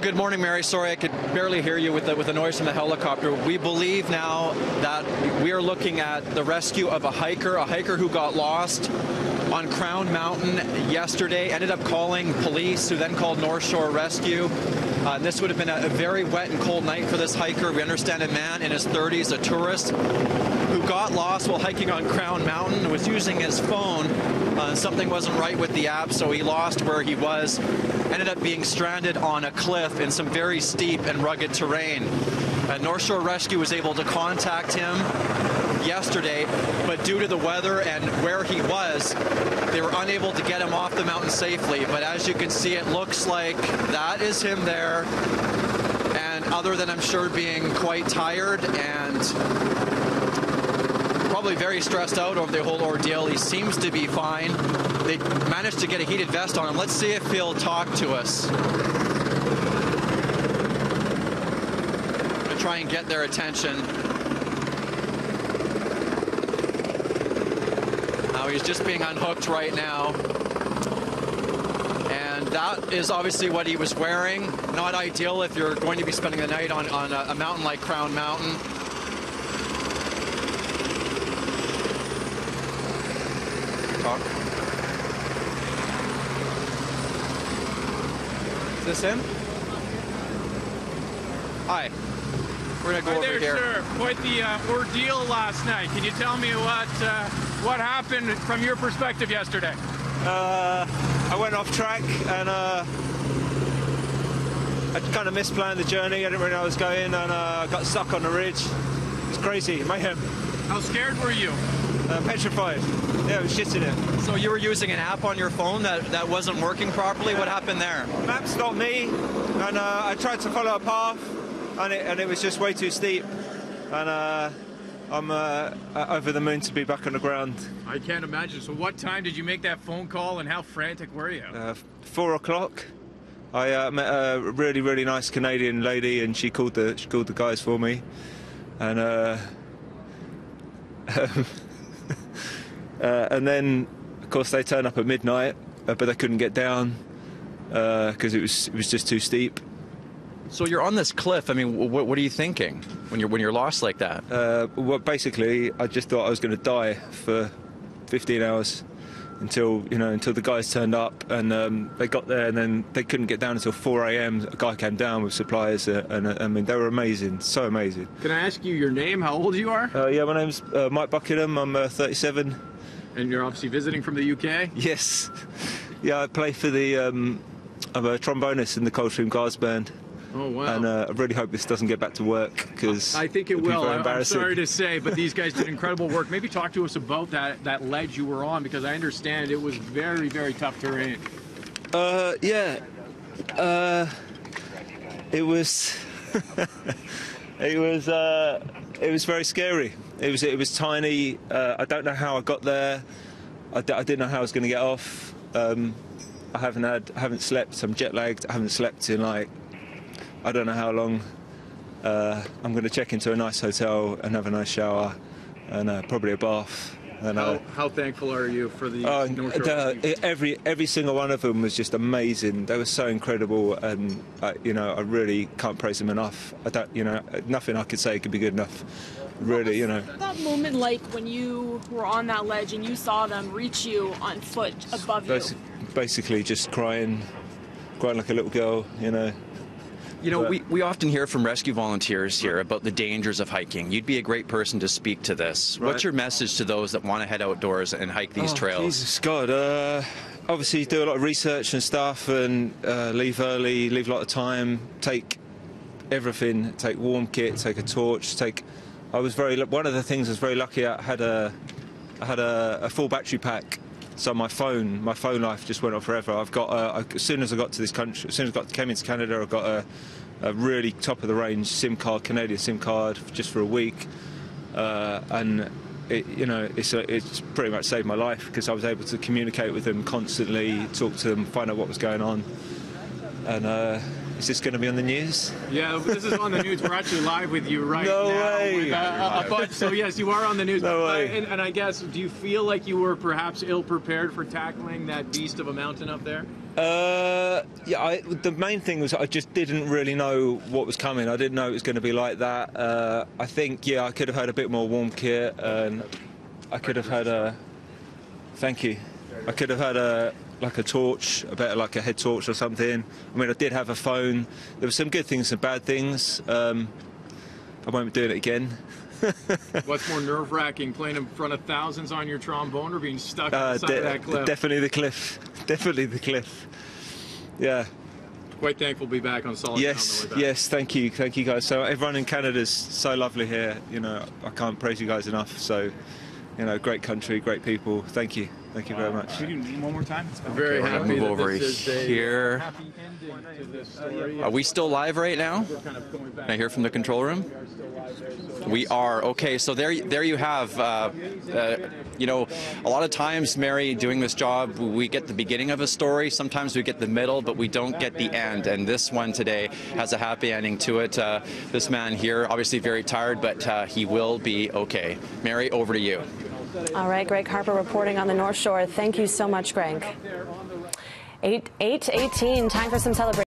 good morning, Mary. Sorry, I could barely hear you with the noise from the helicopter. We believe now that we are looking at the rescue of a hiker who got lost on Crown Mountain yesterday, ended up calling police, who then called North Shore Rescue. This would have been a very wet and cold night for this hiker. We understand a man in his 30s, a tourist, who got lost while hiking on Crown Mountain, was using his phone. Something wasn't right with the app, so he lost where he was. Ended up being stranded on a cliff in some very steep and rugged terrain. North Shore Rescue was able to contact him yesterday, but due to the weather and where he was, they were unable to get him off the mountain safely. But as you can see, it looks like that is him there. And other than, I'm sure, being quite tired and probably very stressed out over the whole ordeal, he seems to be fine. They managed to get a heated vest on him. Let's see if he'll talk to us. I'm going to try and get their attention. He's just being unhooked right now. And that is obviously what he was wearing. Not ideal if you're going to be spending the night on a mountain like Crown Mountain. Talk. Is this him? Hi. We're going to go over here. Sir. Quite the ordeal last night. Can you tell me what happened from your perspective yesterday? I went off track and I kind of misplanned the journey. I didn't really know where I was going, and got stuck on the ridge. It's crazy, mayhem. How scared were you? Petrified. Yeah, I was shitting it. So you were using an app on your phone that wasn't working properly? What happened there? Map stopped me, and I tried to follow a path, and it was just way too steep. And I'm over the moon to be back on the ground. I can't imagine. So what time did you make that phone call, and how frantic were you? 4 o'clock. I met a really, really nice Canadian lady, and she called the guys for me. And and then, of course, they turned up at midnight, but they couldn't get down because it was just too steep. So you're on this cliff. I mean, what are you thinking when you're lost like that? Well, basically, I just thought I was going to die for 15 hours until the guys turned up, and they got there, and then they couldn't get down until 4 a.m. A guy came down with supplies, and I mean, they were amazing, so amazing. Can I ask you your name? How old you are? Yeah, my name's Mike Buckingham. I'm 37. And you're obviously visiting from the UK? Yes. Yeah, I play for I'm a trombonist in the Coldstream Guards Band. Oh, wow. And I really hope this doesn't get back to work, because I think it will. I'm sorry to say, but these guys did incredible work. Maybe talk to us about that ledge you were on, because I understand it was very, very tough terrain. Yeah. It was it was very scary. It was tiny. I don't know how I got there. I didn't know how I was going to get off. I haven't slept. I'm jet lagged. I haven't slept in I don't know how long. I'm going to check into a nice hotel and have a nice shower and probably a bath. And, how thankful are you for the North Shore? Every single one of them was just amazing. They were so incredible, and I really can't praise them enough. Nothing I could say could be good enough. Really, What was that moment like when you were on that ledge and you saw them reach you on foot above you? Basically, just crying like a little girl, We often hear from rescue volunteers here about the dangers of hiking. You'd be a great person to speak to this. Right. What's your message to those that want to head outdoors and hike these trails? Jesus God. Obviously, do a lot of research and stuff, and leave early, leave a lot of time, take everything, take warm kit, take a torch, one of the things I was very lucky at, I had a full battery pack. So my phone life just went on forever. I've got as soon as I got to this country, as soon as I came into Canada, I got a really top of the range SIM card, Canadian SIM card, just for a week, and it's pretty much saved my life, because I was able to communicate with them constantly, talk to them, find out what was going on, and Is this going to be on the news? Yeah, this is on the news. We're actually live with you right No now. way. With a bunch. So yes, you are on the news. No way. And I guess, do you feel like you were perhaps ill-prepared for tackling that beast of a mountain up there? Yeah, the main thing was I just didn't really know what was coming. I didn't know it was going to be like that. I think, yeah, I could have had a bit more warm kit, and I could have had a... Thank you. I could have had like a torch, like a head torch or something. I mean, I did have a phone. There were some good things and bad things. I won't be doing it again. What's more nerve-wracking, playing in front of thousands on your trombone or being stuck on the side of that cliff? Definitely the cliff. Definitely the cliff. Yeah. Quite thankful to be back on solid ground on the way back. Yes, thank you guys. So everyone in Canada's so lovely here. You know, I can't praise you guys enough. So, you know, great country, great people. Thank you very much. Can we do one more time? I'm very happy move that over this is here. a happy ending to this story. Are we still live right now? Can I hear from the control room? We are. Okay, so there you have, you know, a lot of times, Mary, doing this job, we get the beginning of a story. Sometimes we get the middle, but we don't get the end. And this one today has a happy ending to it. This man here, obviously very tired, but he will be okay. Mary, over to you. All right, Greg Harper reporting on the North Shore. Thank you so much, Greg. 8:18, time for some celebration.